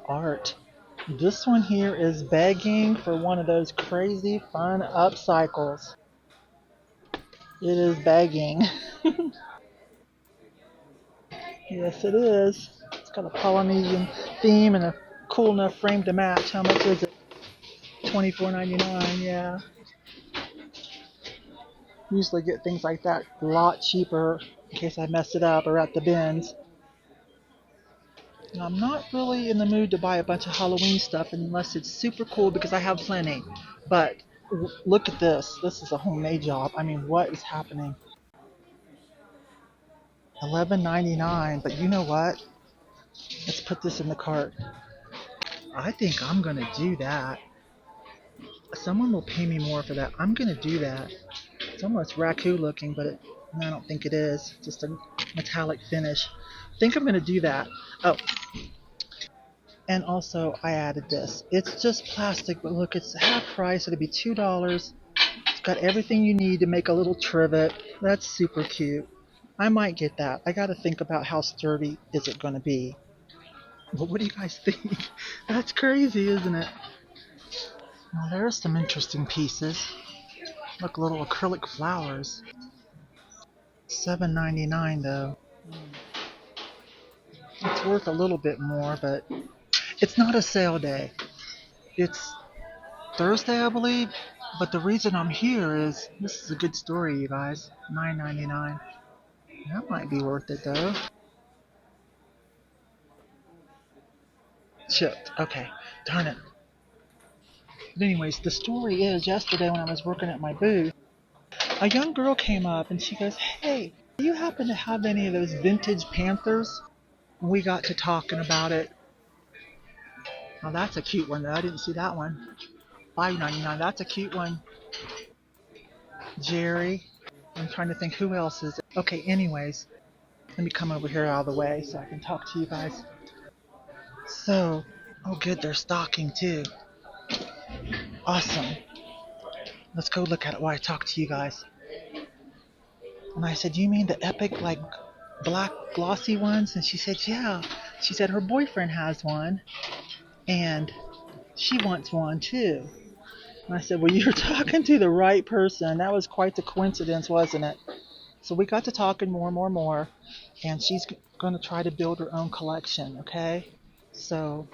art. This one here is begging for one of those crazy fun upcycles. It is begging. Yes, it is. It's got a Polynesian theme and a cool enough frame to match. How much is it? $24.99, yeah. Usually get things like that a lot cheaper in case I mess it up or at the bins. Now, I'm not really in the mood to buy a bunch of Halloween stuff unless it's super cool because I have plenty. But look at this. This is a homemade job. I mean, what is happening? $11.99, but you know what? Let's put this in the cart. I think I'm gonna do that. Someone will pay me more for that. I'm gonna do that. It's almost raccoon looking, but I don't think it is. Just a metallic finish. I think I'm gonna do that. Oh, and also I added this. It's just plastic, but look, it's half price. It'll be $2. It's got everything you need to make a little trivet. That's super cute. I might get that. I gotta think about how sturdy is it gonna be. But what do you guys think? That's crazy, isn't it? Now there's some interesting pieces. Look, little acrylic flowers. $7.99 though. It's worth a little bit more, but it's not a sale day. It's Thursday, I believe. But the reason I'm here is this is a good story, you guys. $9.99. That might be worth it though. Shit. Okay. Darn it. But anyways, the story is yesterday when I was working at my booth, a young girl came up and she goes, "Hey, do you happen to have any of those vintage Panthers?" And we got to talking about it. Now that's a cute one though. I didn't see that one. $5.99. That's a cute one. Jerry. I'm trying to think who else is it. Okay, anyways, let me come over here out of the way so I can talk to you guys. So, oh good, they're stocking too. Awesome. Let's go look at it while I talk to you guys. And I said, "You mean the epic, like, black glossy ones?" And she said, "Yeah." She said her boyfriend has one, and she wants one too. And I said, "Well, you're talking to the right person. That was quite the coincidence, wasn't it?" So we got to talking more, and she's going to try to build her own collection, okay? So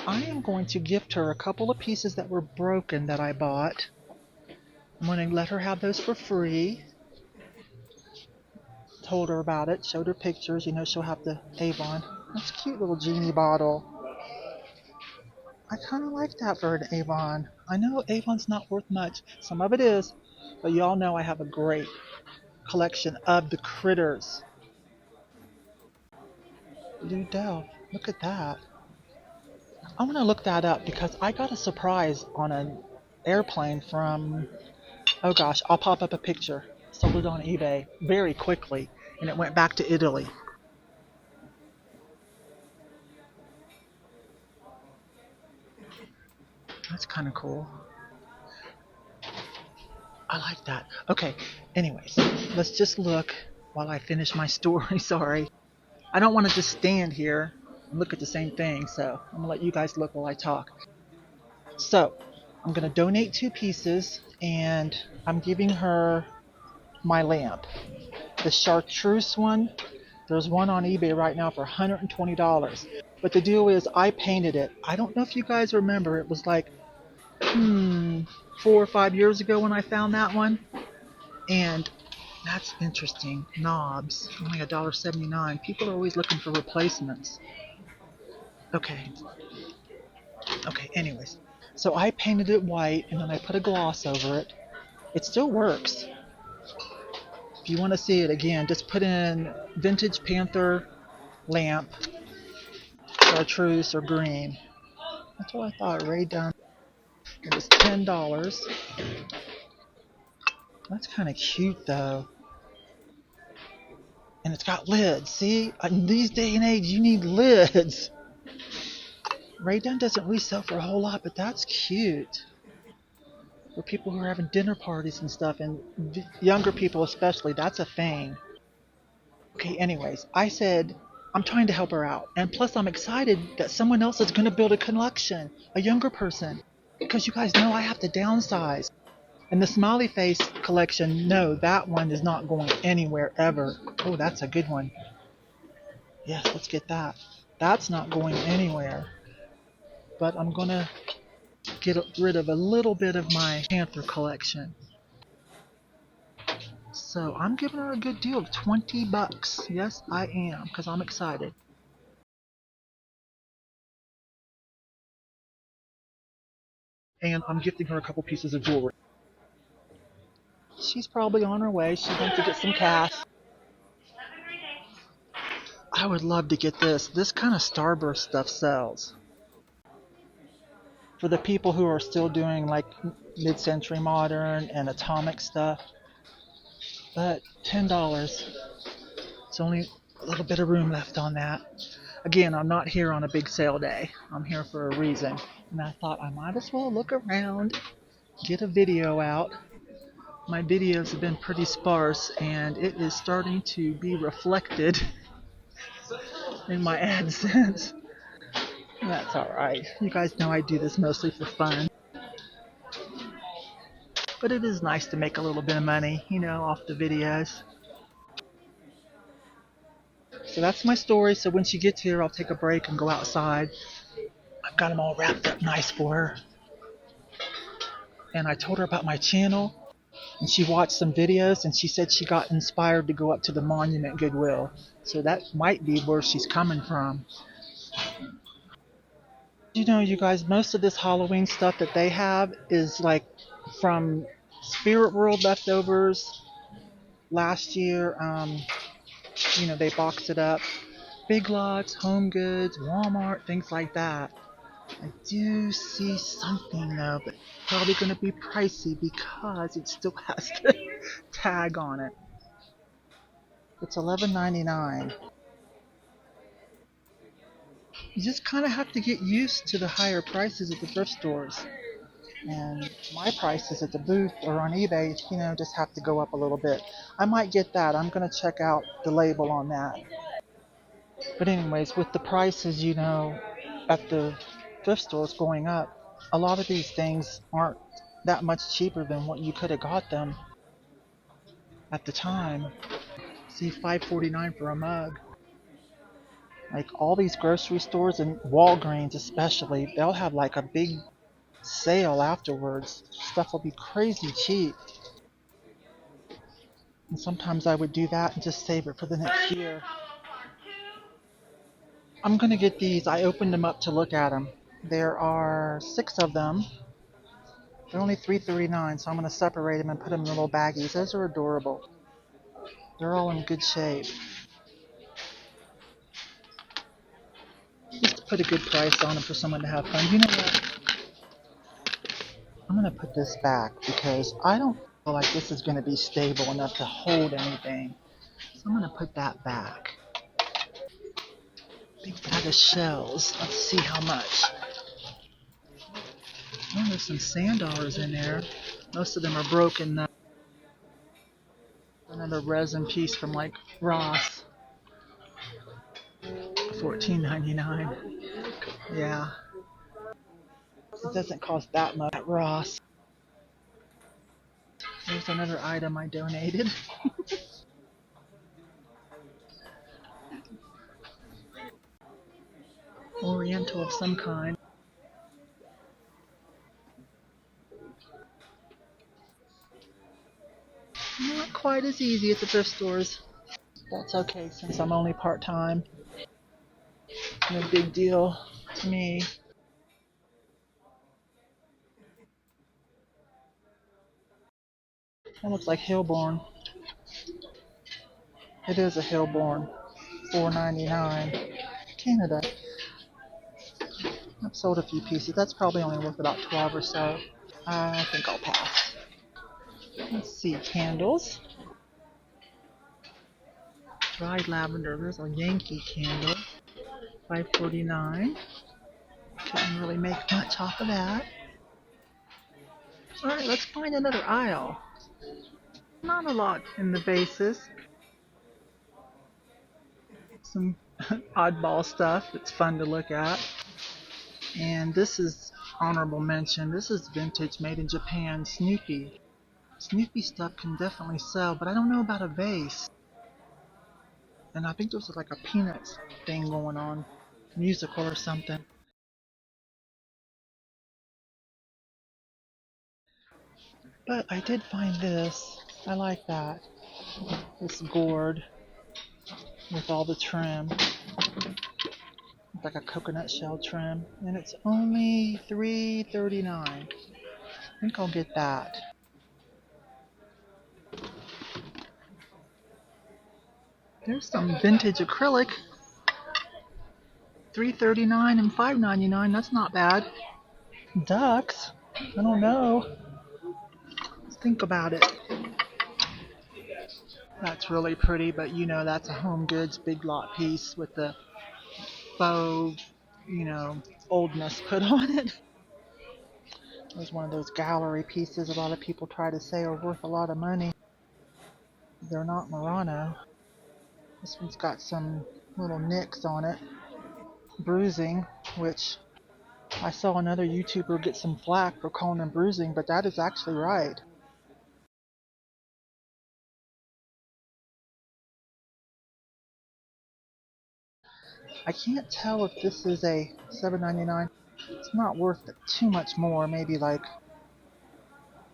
I am going to gift her a couple of pieces that were broken that I bought. I'm going to let her have those for free. Told her about it, showed her pictures. You know, she'll have the Avon. That's a cute little genie bottle. I kind of like that for an Avon. I know Avon's not worth much. Some of it is, but y'all know I have a great collection of the critters. Blue Delph. Look at that. I'm going to look that up because I got a surprise on an airplane from, oh gosh, I'll pop up a picture. Sold it on eBay very quickly, and it went back to Italy. That's kind of cool. I like that. Okay, anyways, let's just look while I finish my story. Sorry. I don't want to just stand here and look at the same thing, so I'm going to let you guys look while I talk. So, I'm going to donate 2 pieces, and I'm giving her my lamp. The chartreuse one, there's one on eBay right now for $120. But the deal is I painted it. I don't know if you guys remember, it was like 4 or 5 years ago when I found that one. And that's interesting. Knobs, only $1.79. People are always looking for replacements. Okay, anyways. So I painted it white and then I put a gloss over it. It still works. If you want to see it again, just put in vintage Panther lamp, chartreuse or green. That's what I thought. Right down. It was $10. That's kind of cute though. And it's got lids. See, in these day and age, you need lids. Ray Dunn doesn't resell for a whole lot, but that's cute. For people who are having dinner parties and stuff, and younger people especially, that's a thing. Okay, anyways, I said I'm trying to help her out. And plus, I'm excited that someone else is going to build a collection, a younger person. Because you guys know I have to downsize. And the smiley face collection, no, that one is not going anywhere ever. Oh, that's a good one. Yes, let's get that. That's not going anywhere. But I'm going to get rid of a little bit of my Panther collection. So I'm giving her a good deal of $20. Yes, I am, because I'm excited. And I'm gifting her a couple pieces of jewelry. She's probably on her way. She went to get some cash. I would love to get this. This kind of Starburst stuff sells. For the people who are still doing like mid-century modern and atomic stuff. But $10. It's only a little bit of room left on that. Again, I'm not here on a big sale day. I'm here for a reason. And I thought I might as well look around, get a video out. My videos have been pretty sparse and it is starting to be reflected in my AdSense. That's alright. You guys know I do this mostly for fun. But it is nice to make a little bit of money, you know, off the videos. So that's my story. So when she gets here, I'll take a break and go outside. I've got them all wrapped up nice for her. And I told her about my channel. And she watched some videos and she said she got inspired to go up to the monument Goodwill. So that might be where she's coming from. You know, you guys, most of this Halloween stuff that they have is like from Spirit World leftovers last year. You know, they box it up. Big Lots, Home Goods, Walmart, things like that. I do see something though, but probably going to be pricey because it still has the tag on it. It's $11.99. You just kind of have to get used to the higher prices at the thrift stores. And my prices at the booth or on eBay, you know, just have to go up a little bit. I might get that. I'm going to check out the label on that. But anyways, with the prices, you know, at the thrift stores going up, a lot of these things aren't that much cheaper than what you could have got them at the time. See, $5.49 for a mug. Like all these grocery stores and Walgreens especially, they'll have like a big sale afterwards. Stuff will be crazy cheap. And sometimes I would do that and just save it for the next year. I'm going to get these. I opened them up to look at them. There are 6 of them. They're only $3.39, so I'm going to separate them and put them in little baggies. Those are adorable. They're all in good shape. Just to put a good price on them for someone to have fun. You know what? I'm going to put this back because I don't feel like this is going to be stable enough to hold anything. So I'm going to put that back. Big bag of shells. Let's see how much. Oh, there's some sand dollars in there. Most of them are broken though. Another resin piece from like Ross. $14.99. Yeah. It doesn't cost that much at Ross. There's another item I donated. Oriental of some kind. Not quite as easy at the thrift stores. That's okay since I'm only part-time. No big deal to me. That looks like Hillborn. It is a Hillborn. $4.99. Canada. I've sold a few pieces. That's probably only worth about 12 or so. I think I'll pass. Let's see. Candles. Dried lavender. There's a Yankee candle. $5.49. Couldn't really make much off of that. Alright, let's find another aisle. Not a lot in the vases. Some oddball stuff. It's fun to look at. And this is honorable mention. This is vintage, made in Japan, Snoopy. Snoopy stuff can definitely sell, but I don't know about a vase. And I think there's like a Peanuts thing going on, musical or something. But I did find this. I like that. This gourd with all the trim. It's like a coconut shell trim. And it's only $3.39. I think I'll get that. There's some vintage acrylic. $3.39 and $5.99. That's not bad. Ducks? I don't know. Let's think about it. That's really pretty, but you know that's a Home Goods big lot piece with the faux, oldness put on it. It was one of those gallery pieces a lot of people try to say are worth a lot of money. They're not Murano. This one's got some little nicks on it. Bruising, which I saw another YouTuber get some flack for calling them bruising, but that is actually right. I can't tell if this is a $7.99. It's not worth too much more, maybe like,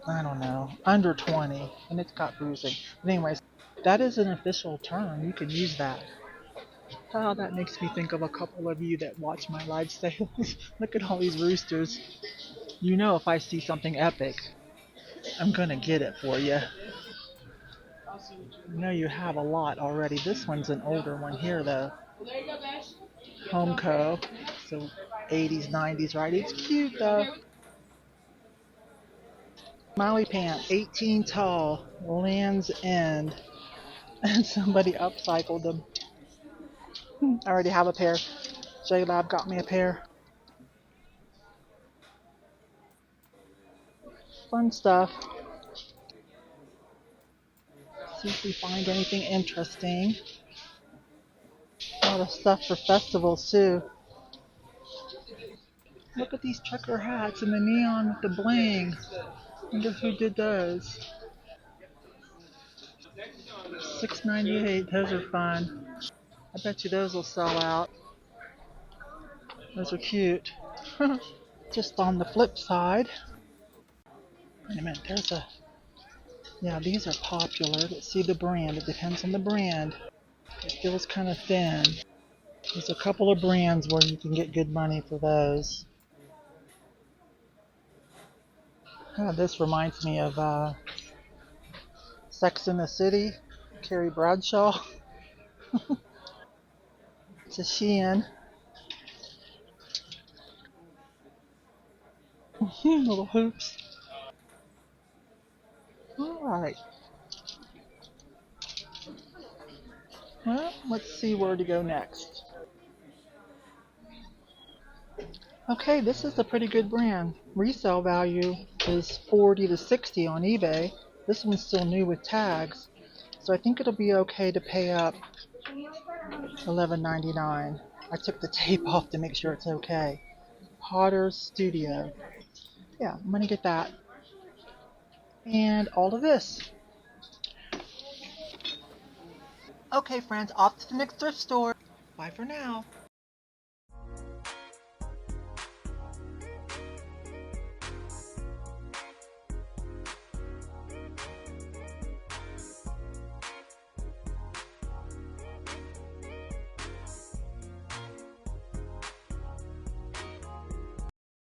I don't know, under 20, and it's got bruising. But anyways, that is an official term. You can use that. Oh, that makes me think of a couple of you that watch my live sales. Look at all these roosters. You know if I see something epic, I'm gonna get it for you. I know you have a lot already. This one's an older one here though. Homeco. So 80s, 90s, right? It's cute though. Smiley pants, 18 tall, Land's End. And somebody upcycled them. I already have a pair. J-Lab got me a pair. Fun stuff. See if we find anything interesting. A lot of stuff for festivals too. Look at these trucker hats and the neon with the bling. Wonder who did those. $6.98. Those are fun. I bet you those will sell out. Those are cute. Just on the flip side. Wait a minute. There's a. Yeah, these are popular. Let's see the brand. It depends on the brand. It feels kind of thin. There's a couple of brands where you can get good money for those. This reminds me of Sex in the City. Carrie Bradshaw. It's a Shein. Little hoops. Alright. Well, let's see where to go next. Okay, this is a pretty good brand. Resale value is 40 to 60 on eBay. This one's still new with tags. So I think it'll be okay to pay up $11.99. I took the tape off to make sure it's okay. Potter's Studio. Yeah, I'm gonna get that. And all of this. Okay friends, off to the next thrift store. Bye for now.